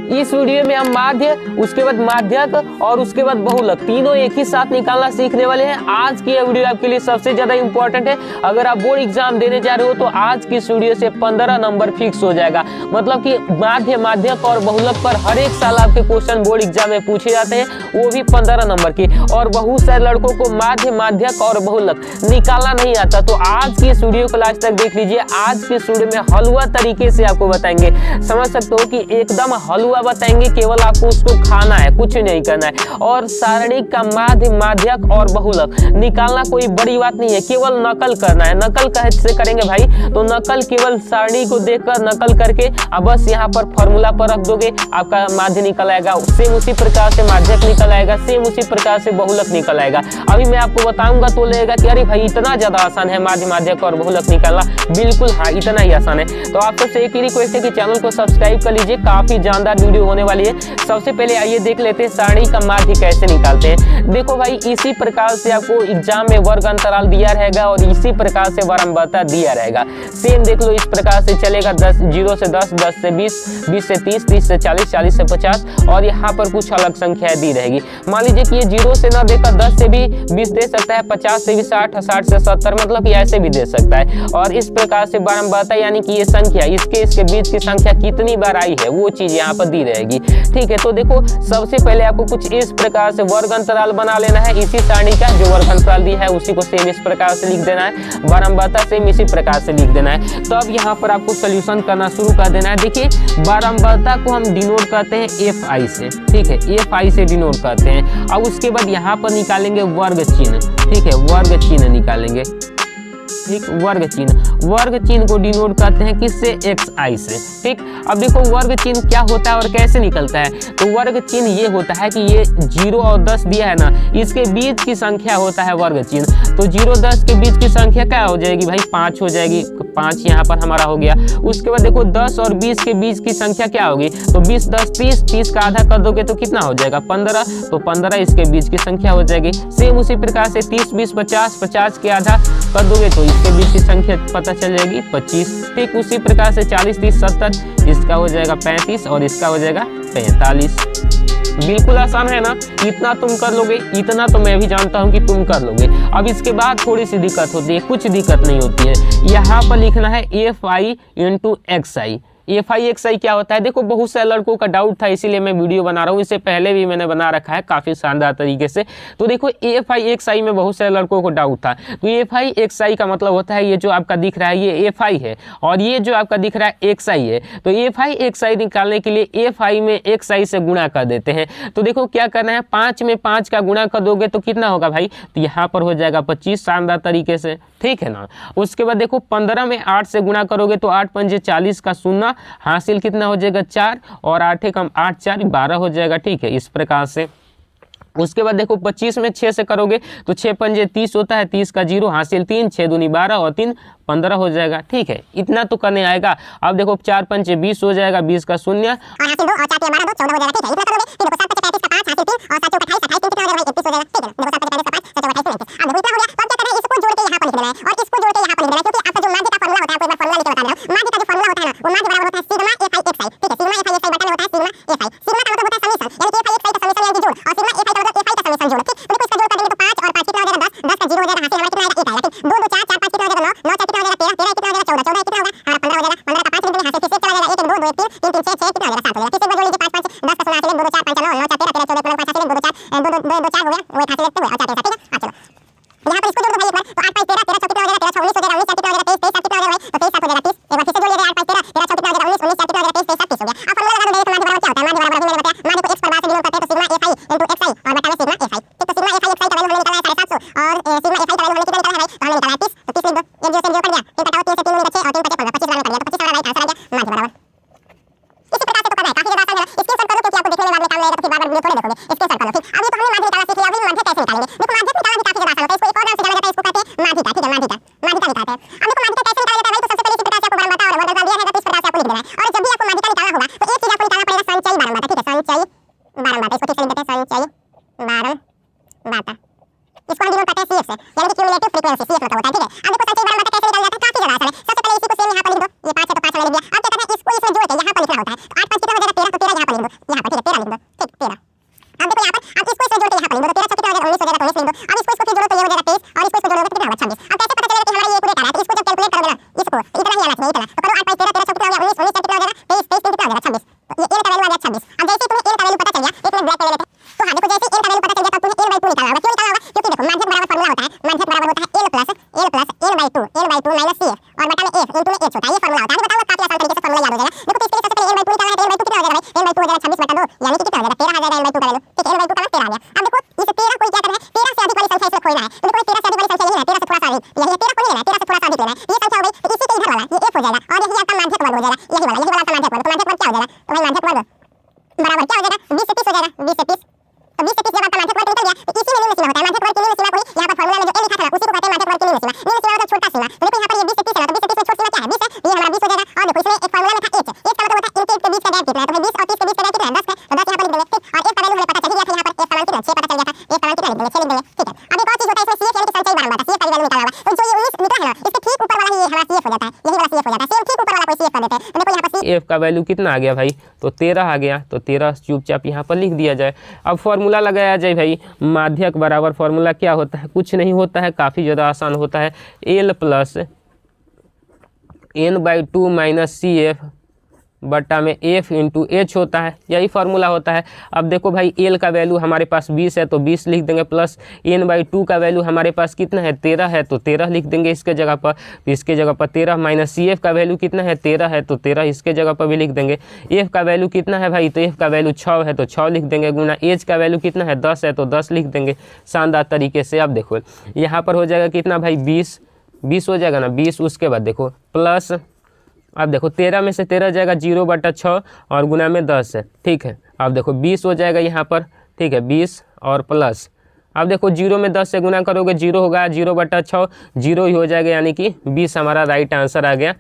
इस वीडियो में हम माध्य, उसके बाद माध्यक और उसके बाद बहुलक तीनों एक ही साथ निकालना सीखने वाले हैं। आज की यह वीडियो आपके लिए सबसे ज्यादा इंपॉर्टेंट है। अगर आप बोर्ड एग्जाम देने जा रहे हो तो आज की इस वीडियो से 15 नंबर फिक्स हो जाएगा। मतलब कि माध्य, माध्यक और बहुलक पर हर एक साल आपके क्वेश्चन बोर्ड एग्जाम में पूछे जाते हैं, वो भी 15 नंबर के। और बहुत सारे लड़कों को माध्य, माध्यक और बहुलक निकालना नहीं आता, तो आज की इस वीडियो को लास्ट तक देख लीजिए। आज की इस वीडियो में हलवा तरीके से आपको बताएंगे, समझ सकते हो कि एकदम हलवा बताएंगे, केवल आपको उसको खाना है, कुछ नहीं करना है। और सारणी का माध्य, माध्यक और बहुलक निकालना कोई बड़ी बात नहीं है, केवल नकल करना है। नकल कैसे करेंगे भाई? तो नकल केवल सारणी को देखकर नकल करके अब बस यहाँ पर फॉर्मूला पर रख दोगे, आपका माध्य निकल आएगा। सेम उसी प्रकार से माध्यक निकल आएगा, सेम उसी प्रकार से बहुलक निकल आएगा। अभी मैं आपको बताऊंगा तो लगेगा कि अरे भाई इतना ज्यादा आसान है माध्य, माध्यक और बहुलक निकालना। बिल्कुल हाँ, इतना ही आसान है। तो आप सबसे एक ही रिक्वेस्ट है कि चैनल को सब्सक्राइब कर लीजिए, काफी जानदार वीडियो होने वाली है। सबसे पहले आइए देख लेते हैं सारणी का माध्य कैसे निकालते हैं। देखो भाई, इसी प्रकार से आपको एग्जाम में वर्ग अंतराल दिया रहेगा और इसी प्रकार से बारंबारता दिया रहेगा। सेम देख लो, इस प्रकार से चलेगा 0 से 10, 10 से 20, 20 से 30, 30 से 40, 40 से 50 और यहाँ पर कुछ अलग संख्याएं दी रहेगी। मान लीजिए कि ये 0 से ना देकर 10 से भी 20 दे सकता है, 50 से भी 60, 60 से 70, मतलब कि ऐसे भी दे सकता है। और इस प्रकार से बारंबारता यानी कि ये संख्या इसके बीच की संख्या कितनी बार आई है वो चीज यहाँ पर दी रहेगी। ठीक है, तो देखो सबसे पहले आपको कुछ इस प्रकार से वर्ग अंतराल बना लेना है। इसी सारणी का जो वर्ग अंतराल दिया है उसी को सेम इस प्रकार से लिख देना है, बारंबारता सेम इसी प्रकार से लिख देना है। तो अब यहाँ पर आपको सोल्यूशन करना शुरू कर देना है। देखिए, बारंबारता को हम डिनोट करते हैं FI से, ठीक है, FI से डिनोट करते हैं। अब उसके बाद यहाँ पर निकालेंगे वर्ग चिन्ह, ठीक है, वर्ग चिन्ह निकालेंगे, ठीक, वर्ग चिन्ह को डिनोट करते हैं किससे? XI से। ठीक, अब देखो वर्ग चिन्ह क्या होता है और कैसे निकलता है। तो वर्ग चिन्ह ये होता है कि ये 0 और 10 दिया है ना, इसके बीच की संख्या होता है वर्ग चिन्ह। तो 0 10 के बीच की संख्या क्या हो जाएगी भाई? 5 हो जाएगी। 5 यहाँ पर हमारा हो गया। उसके बाद देखो 10 और 20 के बीच की संख्या क्या होगी? तो 20 10 30, 30 का आधा कर दोगे तो कितना हो जाएगा? 15। तो 15 इसके बीच की संख्या हो जाएगी। सेम उसी प्रकार से 30 20 50, 50 के आधा कर दोगे तो इसके बीच की संख्या पता चल जाएगी 25। ठीक, उसी प्रकार से 40 30 70, इसका हो जाएगा 35 और इसका हो जाएगा 45। बिल्कुल आसान है ना? इतना तुम कर लोगे, इतना तो मैं भी जानता हूं कि तुम कर लोगे। अब इसके बाद थोड़ी सी दिक्कत होती है, कुछ दिक्कत नहीं होती है। यहाँ पर लिखना है FI into XI। FI XI क्या होता है? देखो बहुत सारे लड़कों का डाउट था, इसीलिए मैं वीडियो बना रहा हूँ। इससे पहले भी मैंने बना रखा है काफी शानदार तरीके से। तो देखो FI XI में बहुत सारे लड़कों को डाउट था। तो FI XI का मतलब होता है ये जो आपका दिख रहा है ये FI है और ये जो आपका दिख रहा है XI है। तो FI XI निकालने के लिए FI में XI से गुणा कर देते हैं। तो देखो क्या करना है, 5 में 5 का गुणा कर दोगे तो कितना होगा भाई? तो यहाँ पर हो जाएगा 25, शानदार तरीके से। ठीक है ना? उसके बाद देखो 15 में 8 से गुणा करोगे तो 8 पंजे 40 का 0, हासिल कितना हो जाएगा? 4 और 8 कम 8 4 12 हो जाएगा। ठीक है, इस प्रकार से। उसके बाद देखो 25 में 6 से करोगे तो 6 पंजे 30 होता है, 30 का 0, हासिल 3, 6 दूनी 12 और 3 15 हो जाएगा। ठीक है, इतना तो करने आएगा। अब देखो 4 पंचे 20 हो जाएगा, 20 का 0 और हासिल 2 और 4 के 12 14 हो जाएगा। ठीक है, इतना करोगे। फिर देखो 7 पंचे 35 का 5, हासिल 3 और 7 28 28 कितना हो जाएगा? 31 हो जाएगा। ठीक है, देखो 7 पंचे 35 का 5, 7 28 29। अब देखो इतना हो गया। तो अब क्या करना है, इसको जोड़ के यहाँ पर लिख देना है और इसको जोड़ के यहाँ पर लिख देना है, क्योंकि आपका जो माध्य का फॉर्मूला होता है, आपको एक बार फॉर्मूला लिख के बता दे रहा हूं। माध्य का जो फॉर्मूला होता है ना, वो माध्य बराबर होता है सिग्मा FI XI। ठीक है, सिग्मा FI XI बटा में होता है सिग्मा FI। सिग्मा का मतलब होता है समीशन, यानी कि FI XI का समीशन यानी कि जोड़, और सिग्मा FI का मतलब FI का समीशन जोड़। ठीक, तो देखो इसका जोड़ कर देंगे तो 5 और 5 कितना हो जाएगा? 10, 10 का 0 हो जाएगा, हासिल हमारा कितना आएगा? 1 आएगा। ठीक, 2 2 4 4 5 कितना हो जाएगा? 9, 9 4 कितना हो जाएगा? 13, 13 कितना हो जाएगा? 14, 14 कितना होगा? हमारा 15 हो जाएगा। 15 का 5 लिख देंगे, हासिल फिर से चला जाएगा 1 1 2 2 1 3 3 3 6 6 कितना हो जाएगा? 7 हो जाएगा। फिर से जोड़ लीजिए 5 5 10 का 16 हासिल 2 2 4 5 9 9 4 13 13 14 5 हासिल 2 2 4 2 2 2 4 हो गया, वो एक हासिल रखते हुए और 4 3 7। ठीक है, चलो यहाँ पर इसको जोड़ दो भाई एक बार। तो 8 5 13 13 कितना हो जाएगा? 13 19 हो जाएगा, 19 कितना हो जाएगा? 23 23 कितना हो जाएगा? तो 23 7 हो जाएगा 30। एक बार फिर से जोड़ लीजिए 8 5 13 13 कितना हो जाएगा? 19 19 कितना हो जाएगा? 23 23 30 हो गया। अब फॉर्मूला लगा दो, देखो माध्य बराबर क्या होता है। माध्य बराबर मैंने बताया, माध्य को x पर बार से डिनोट करते हैं तो सिग्मा FI इंटू XI और बटा में सिग्मा FI। ठीक, तो सिग्मा FI XI का वैल्यू हमने निकाला है 750 और सिग्मा FI का वैल्यू हमने कितना निकाला है भाई? तो हमने निकाला है 30। तो 30 लिख दो, एक 0 से 0 कट गया, 3 कटाओ 3 से 3 मिनट 6 और 3 5 15, 25 बार में कट गया। तो 25 हमारा राइट आंसर आ गया, माध्य बराबर। इसी प्रकार से तो करना है, काफी ज्यादा आसान है। स्क्रीनशॉट कर लो, क्योंकि आपको देखने में बाद में काम लगेगा, तो फिर बार-बार वीडियो थोड़े देखोगे। स्क्रीनशॉट कर लो। फिर अभी तो हमने माध्य निकाला सीख लिया, अभी माध्य कैसे निकालेंगे? देखो माध्य निकालना भी काफी ज्यादा आसान होता है। इसको एक और नाम से जाना जाता है, इसको कहते हैं माध्यिका। ठीक है, माध्यिका निकालते हैं। अब देखो माध्यिका कैसे निकाला जाता है भाई? तो सबसे पहले इसी प्रकार से आपको बारंबारता और वर्ग अंतराल दिया रहेगा, तो इस प्रकार से आपको लिख देना है। और जब भी आपको माध्यिका निकालना होगा तो एक चीज आपको निकालना पड़ेगा, संचयी बारंबारता। ठीक है, संचयी बारंबारता, इसको ठीक से लिख देते हैं, संचयी बारंबारता। इसको हम डिनोट करते हैं CF से, यानी कि क्यूमुलेटिव फ्रीक्वेंसी, CF मतलब होता है। ठीक है, अब देखो संचयी बारंबारता कैसे निकाला जाता है? काफी ज्यादा आसान है। सबसे पहले इसी को सेम यहाँ पर लिख दो, ये 5 है तो 5 वाला लिख दिया। अब क्या करना है, इसको इसमें जोड़ के यहाँ पर लिखना होता है। तो 8 5 कितना हो जाएगा? 13, तो 13 यहाँ पर लिख दो यहाँ पर, ठीक है 13 लिख दो, ठीक 13। अब देखो यहाँ पर, अब इसको इससे जोड़ के यहाँ पर लिख दो, 13 कितना हो जाएगा 19 हो जाएगा, तो 19 लिख दो। अब इसको जोड़ो तो ये हो जाएगा 23 और इसको जोड़ो तो कितना होगा 26। अब कैसे पता चलेगा कि हमारा ये एक्यूरेट आ रहा है, तो इसको जब कैलकुलेट करोगे ना इसको इतना ही आना चाहिए, इतना तो करो 8 5 13 13 कितना हो गया 19 19 कितना हो जाएगा 23 23 कितना हो जाएगा 26। तो ये n का वैल्यू आ गया 26। अब जैसे तुम्हें n का वैल्यू पता चल गया, एक मिनट ब्लैक ले लेते हैं। तो हां देखो जैसे n का वैल्यू पता चल गया तब तुम्हें n/2 निकालना होगा। क्यों निकालना होगा? क्योंकि देखो माध्यक बराबर फार्मूला होता है, माध्यक बराबर होता है l plus n/2 minus cf और बटा में f इनटू में h होता है, ये फार्मूला होता है। बताओ काफी आसान तरीके से फार्मूला याद हो जाएगा। देखो तो इसके लिए सबसे पहले n/2 निकालना है, तो n/2 कितना हो जाएगा भाई, n/2 हो जाएगा 26/2 यानी कि कितना हो जाएगा 13 आ जाएगा n/2 का वैल्यू, ठीक है n/2 का 13 आ गया। अब देखो इस 13 को क्या करना है, 13 से अधिक वाली संख्या इसमें खोजना है। तो देखो 13 से अधिक वाली संख्या यही है, 13 से थोड़ा सा अधिक, यही है 13 को नहीं लेना है, 13 से थोड़ा सा अधिक लेना है। ये संख्या हो गई, तो इसी के इधर वाला ये f हो जाएगा और यही आपका माध्यक वर्ग हो जाएगा, यही वाला आपका माध्यक वर्ग। तो माध्यक वर्ग क्या हो जाएगा, तो भाई माध्यक वर्ग बराबर क्या हो जाएगा 20 से 30 हो जाएगा, 20 से 30। तो 20 से 30 जब आपका माध्यक वर्ग निकल गया तो इसी में निम्न सीमा होता है। माध्यक वर्ग की निम्न सीमा कोई यहाँ पर फार्मूला में जो n लिखा था ना उसी को कहते हैं माध्यक वर्ग की निम्न सीमा। निम्न सीमा मतलब छोटा सीमा। तो देखो यहाँ पर ये 20 से 30 है ना, तो 20 से 30 में छोटी सीमा क्या है 20 है, तो ये हमारा 20 हो जाएगा। और देखो इसमें एक फार्मूला में था h, h का मतलब होता है इनके के बीच का गैप कितना है, तो 20 और 30 के बीच का गैप कितना है 10 है, तो 10 यहाँ पर लिख देंगे, ठीक। और f का वैल्यू हमें पता चल गया था, यहाँ पर f का मान कितना 6 पता चल गया था, f का मान कितना लिख देंगे 6 लिख देंगे, ठीक है। अब एक और चीज होता है इसमें cf यानी कि संचयी बारंबारता, cf का वैल्यू निकालना होगा। तो जो ये 19 निकला है ना इसके ठीक ऊपर वाला ही ये हमारा cf हो जाता है, यही वाला cf हो जाता है, सेम ठीक ऊपर वाला कोई cf कर देते हैं। तो देखो यहाँ पर f का वैल्यू कितना आ गया भाई, तो 13 आ गया, तो 13 चुपचाप यहाँ पर लिख दिया जाए। अब फॉर्मूला लगाया जाए भाई, माध्यक बराबर फॉर्मूला क्या होता है, कुछ नहीं होता है, काफ़ी ज़्यादा आसान होता है, l plus n/2 minus cf बटा में f इंटू h होता है, यही फार्मूला होता है। अब देखो भाई l का वैल्यू हमारे पास 20 है तो 20 लिख देंगे, प्लस n/2 का वैल्यू हमारे पास कितना है 13 है तो 13 लिख देंगे इसके जगह पर, तो इसके जगह पर 13 माइनस cf का वैल्यू कितना है 13 है तो 13 इसके जगह पर भी लिख देंगे। f का वैल्यू कितना है भाई, तो f का वैल्यू 6 है तो 6 लिख देंगे, गुना h का वैल्यू कितना है 10 है तो 10 लिख देंगे शानदार तरीके से। अब देखो यहाँ पर हो जाएगा कितना भाई 20 हो जाएगा ना 20, उसके बाद देखो प्लस, अब देखो 13 में से 13 जाएगा 0/6 और गुना में 10 है, ठीक है। अब देखो 20 हो जाएगा यहाँ पर, ठीक है 20 और प्लस, अब देखो 0 में 10 से गुना करोगे 0 होगा, 0/6 0 ही हो जाएगा, यानी कि 20 हमारा राइट आंसर आ गया।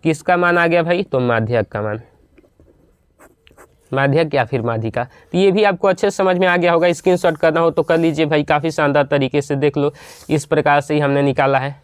किसका मान आ गया भाई, तो माध्यक का मान, माध्यक या फिर माध्यिका। तो ये भी आपको अच्छे समझ में आ गया होगा, स्क्रीनशॉट करना हो तो कर लीजिए भाई, काफ़ी शानदार तरीके से देख लो, इस प्रकार से ही हमने निकाला है।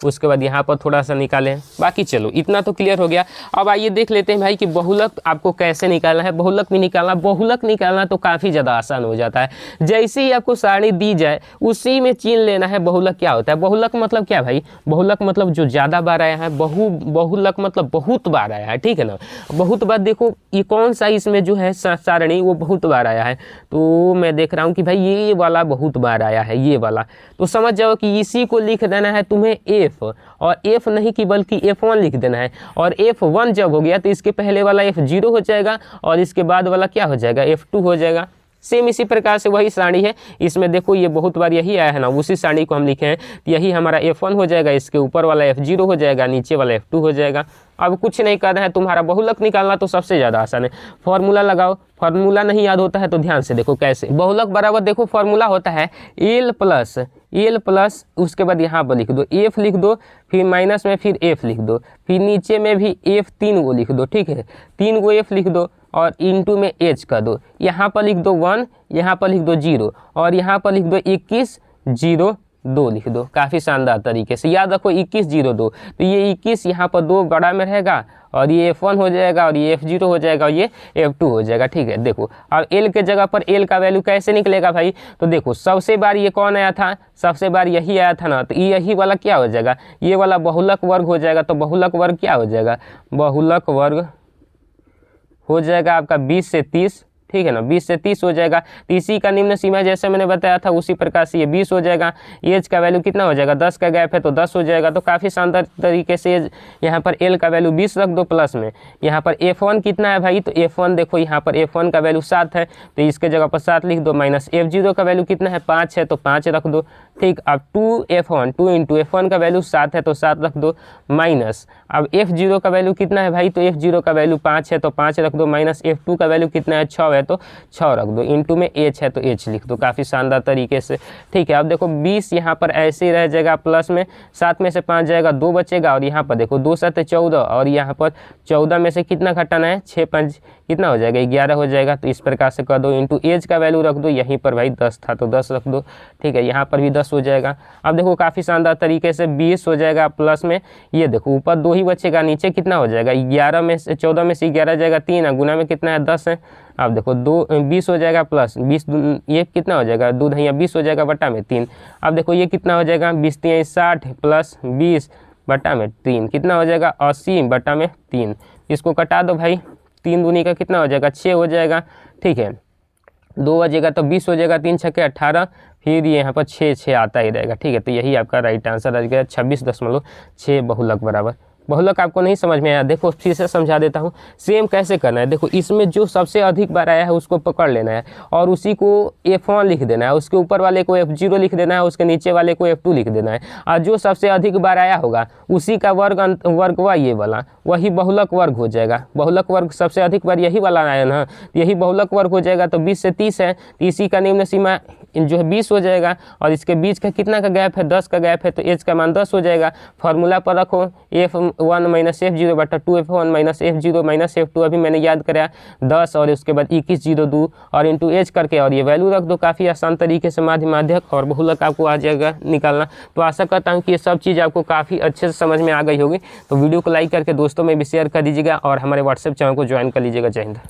उसके बाद यहाँ पर थोड़ा सा निकालें, बाकी चलो इतना तो क्लियर हो गया। अब आइए देख लेते हैं भाई कि बहुलक आपको कैसे निकालना है। बहुलक भी निकालना, बहुलक निकालना तो काफ़ी ज़्यादा आसान हो जाता है। जैसे ही आपको सारणी दी जाए उसी में चिन्ह लेना है बहुलक क्या होता है। बहुलक मतलब क्या भाई, बहुलक मतलब जो ज़्यादा बार आया है, बहुलक मतलब बहुत बार आया है, ठीक है ना। बहुत बार देखो ये कौन सा इसमें जो है सारणी वो बहुत बार आया है, तो मैं देख रहा हूँ कि भाई ये वाला बहुत बार आया है, ये वाला, तो समझ जाओ कि इसी को लिख देना है तुम्हें f, और f नहीं कि बल्कि f1 लिख देना है। और f1 जब हो गया तो इसके पहले वाला f0 हो जाएगा और इसके बाद वाला क्या हो जाएगा f2 हो जाएगा। सेम इसी प्रकार से वही सारणी है, इसमें देखो ये बहुत बार यही आया है ना, उसी सारणी को हम लिखे हैं, तो यही हमारा f1 हो जाएगा, इसके ऊपर वाला f0 हो जाएगा, नीचे वाला f2 हो जाएगा। अब कुछ नहीं करना है, तुम्हारा बहुलक निकालना तो सबसे ज़्यादा आसान है। फॉर्मूला लगाओ, फार्मूला नहीं याद होता है तो ध्यान से देखो कैसे। बहुलक बराबर देखो फार्मूला होता है l प्लस उसके बाद यहाँ पर लिख दो f लिख दो, फिर माइनस में फिर f लिख दो, फिर नीचे में भी f 3 को लिख दो, ठीक है 3 को f लिख दो और इंटू में h कर दो। यहाँ पर लिख दो 1, यहाँ पर लिख दो 0 और यहाँ पर लिख दो 21 0 2 लिख दो। काफ़ी शानदार तरीके से याद रखो 21 0 2, तो ये 21 यहाँ पर 2 बड़ा में रहेगा और ये f1 हो जाएगा और ये f0 हो जाएगा और ये f2 हो जाएगा, ठीक है। देखो अब l के जगह पर l का वैल्यू कैसे निकलेगा भाई, तो देखो सबसे बार ये कौन आया था, सबसे बार यही आया था ना, तो यही वाला क्या हो जाएगा, ये वाला बहुलक वर्ग हो जाएगा। तो बहुलक वर्ग क्या हो जाएगा, बहुलक वर्ग हो जाएगा आपका 20 से 30, ठीक है ना, 20 से 30 हो जाएगा। तो इसी का निम्न सीमा जैसे मैंने बताया था उसी प्रकार से ये 20 हो जाएगा। एज का वैल्यू कितना हो जाएगा, 10 का गैप है तो 10 हो जाएगा। तो काफ़ी शानदार तरीके से यहाँ पर l का वैल्यू 20 रख दो, प्लस में यहाँ पर f1 कितना है भाई, तो f1 देखो यहाँ पर f1 का वैल्यू 7 है तो इसके जगह पर 7 लिख दो, माइनस f0 का वैल्यू कितना है 5 है तो 5 रख दो, ठीक। अब 2f1 2 इंटू f1 का वैल्यू 7 है तो 7 रख दो, माइनस अब f0 का वैल्यू कितना है भाई, तो f0 का वैल्यू 5 है तो 5 रख दो, माइनस f2 का वैल्यू कितना है 6 है तो 6 रख दो, इंटू में h है तो h लिख दो। काफ़ी शानदार तरीके से, ठीक है। अब देखो 20 यहाँ पर ऐसे ही रह जाएगा, प्लस में 7 में से 5 जाएगा 2 बचेगा और यहाँ पर देखो 2 7 14 और यहाँ पर 14 में से कितना घटाना है 6 5 कितना हो जाएगा 11 हो जाएगा। तो इस प्रकार से कर दो, इंटू एज का वैल्यू रख दो, यहीं पर भाई 10 था तो 10 रख दो, ठीक है। यहाँ पर भी 10 10 हो जाएगा। अब देखो काफ़ी शानदार तरीके से 20 हो जाएगा प्लस में, ये देखो ऊपर 2 ही बचेगा, नीचे कितना हो जाएगा 11 में से 14 में से 11 जाएगा 3 है, गुना में कितना है 10 है। अब देखो 20 हो जाएगा प्लस 20, ये कितना हो जाएगा 2 धैया 20 हो जाएगा बटा में 3। अब देखो ये कितना हो जाएगा 20 3 60 प्लस 20 बटा में 3 कितना हो जाएगा 80 बटा में 3। इसको कटा दो भाई, 3 दूनी का कितना हो जाएगा 6 हो जाएगा, ठीक है 2 बजेगा तो 20 हो जाएगा, 3 छक्के 18, फिर ये यहाँ पर 6 आता ही रहेगा, ठीक है। तो यही आपका राइट आंसर आ गया 26.6 बहुलक बराबर। बहुलक आपको नहीं समझ में आया, देखो फिर से समझा देता हूँ सेम कैसे करना है। देखो इसमें जो सबसे अधिक बार आया है उसको पकड़ लेना है और उसी को F1 लिख देना है, उसके ऊपर वाले को F0 लिख देना है, उसके नीचे वाले को F2 लिख देना है, और जो सबसे अधिक बार आया होगा उसी का वर्ग हुआ ये वाला, वही बहुलक वर्ग हो जाएगा। बहुलक वर्ग सबसे अधिक बार यही वाला आया ना, यही बहुलक वर्ग हो जाएगा। तो 20 से 30 है, इसी का निम्न सीमा जो है 20 हो जाएगा, और इसके बीच का कितना का गैप है 10 का गैप है, तो एच का मान 10 हो जाएगा। फार्मूला पर रखो F1 माइनस F0 बटा 2F1 minus F0 minus F2, अभी मैंने याद कराया 10 और उसके बाद 21 0 2 और इंटू एच करके और ये वैल्यू रख दो। काफ़ी आसान तरीके से माध्यक और बहुलक आपको आ जाएगा निकालना। तो आशा करता हूँ कि ये सब चीज़ आपको काफ़ी अच्छे से समझ में आ गई होगी। तो वीडियो को लाइक करके दोस्तों में भी शेयर कर दीजिएगा और हमारे व्हाट्सएप चैनल को ज्वाइन कर लीजिएगा। जय हिंद।